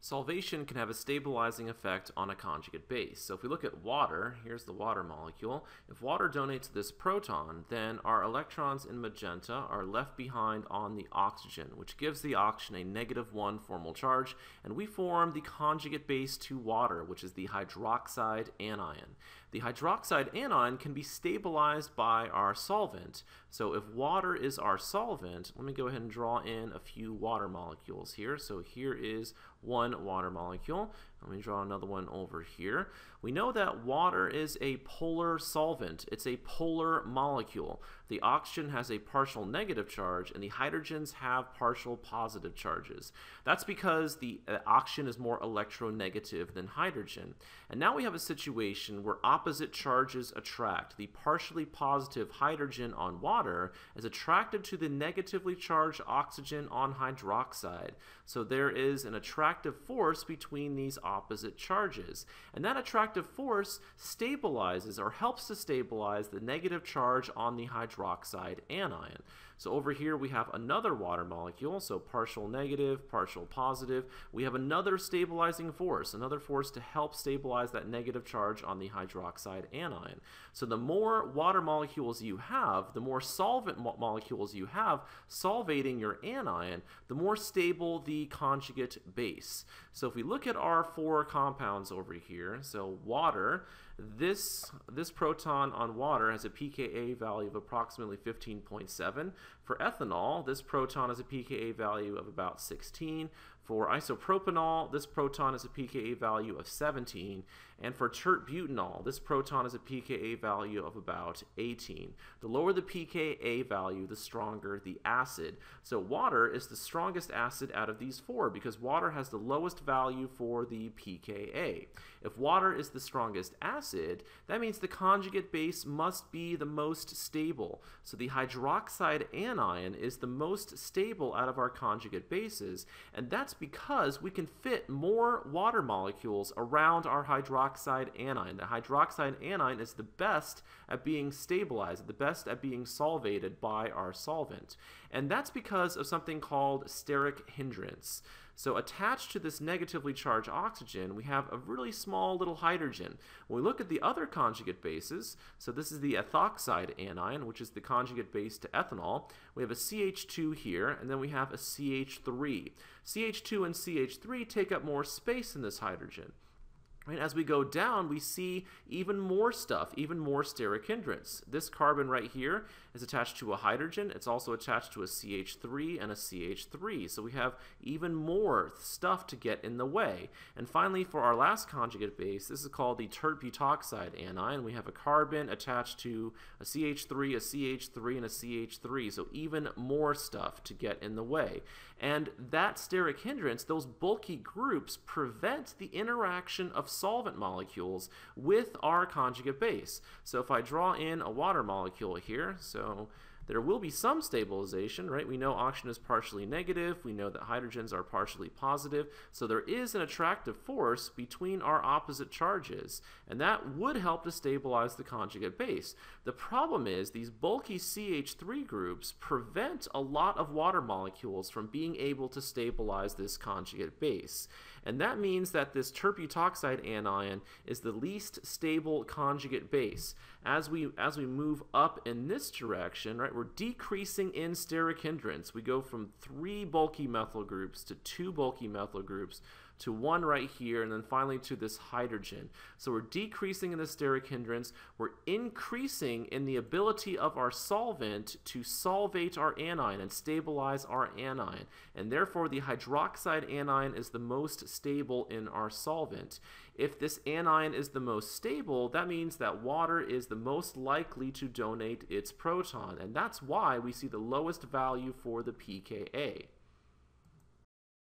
Solvation can have a stabilizing effect on a conjugate base. So if we look at water, here's the water molecule. If water donates this proton, then our electrons in magenta are left behind on the oxygen, which gives the oxygen a -1 formal charge, and we form the conjugate base to water, which is the hydroxide anion. The hydroxide anion can be stabilized by our solvent. So if water is our solvent, let me go ahead and draw in a few water molecules here. So here is one water molecule. Let me draw another one over here. We know that water is a polar solvent. It's a polar molecule. The oxygen has a partial negative charge and the hydrogens have partial positive charges. That's because the oxygen is more electronegative than hydrogen. And now we have a situation where opposite charges attract. The partially positive hydrogen on water is attracted to the negatively charged oxygen on hydroxide. So there is an attractive force between these opposite charges. And that attractive force stabilizes or helps to stabilize the negative charge on the hydroxide anion. So over here we have another water molecule, so partial negative, partial positive. We have another stabilizing force, another force to help stabilize that negative charge on the hydroxide anion. So the more water molecules you have, the more solvent molecules you have solvating your anion, the more stable the conjugate base. So if we look at our four compounds over here, so water, this proton on water has a pKa value of approximately 15.7. For ethanol, this proton has a pKa value of about 16. For isopropanol, this proton has a pKa value of 17. And for tert butanol, this proton has a pKa value of about 18. The lower the pKa value, the stronger the acid. So water is the strongest acid out of these four because water has the lowest value for the pKa. If water is the strongest acid, that means the conjugate base must be the most stable. So the hydroxide anion is the most stable out of our conjugate bases, and that's because we can fit more water molecules around our hydroxide anion. The hydroxide anion is the best at being stabilized, the best at being solvated by our solvent. And that's because of something called steric hindrance. So attached to this negatively charged oxygen, we have a really small little hydrogen. When we look at the other conjugate bases, so this is the ethoxide anion, which is the conjugate base to ethanol. We have a CH2 here, and then we have a CH3. CH2 and CH3 take up more space in this hydrogen. Right, as we go down, we see even more stuff, even more steric hindrance. This carbon right here is attached to a hydrogen. It's also attached to a CH3 and a CH3. So we have even more stuff to get in the way. And finally, for our last conjugate base, this is called the Tert butoxide anion. We have a carbon attached to a CH3, a CH3, and a CH3. So even more stuff to get in the way. And that steric hindrance, those bulky groups, prevent the interaction of solvent molecules with our conjugate base. So if I draw in a water molecule here, so there will be some stabilization, right? We know oxygen is partially negative. We know that hydrogens are partially positive. So there is an attractive force between our opposite charges, and that would help to stabilize the conjugate base. The problem is these bulky CH3 groups prevent a lot of water molecules from being able to stabilize this conjugate base. And that means that this tert butoxide anion is the least stable conjugate base. As we move up in this direction, right, we're decreasing in steric hindrance. We go from 3 bulky methyl groups to 2 bulky methyl groups to 1 right here, and then finally to this hydrogen. So we're decreasing in the steric hindrance. We're increasing in the ability of our solvent to solvate our anion and stabilize our anion. And therefore, the hydroxide anion is the most stable in our solvent. If this anion is the most stable, that means that water is the most likely to donate its proton. And that's why we see the lowest value for the pKa.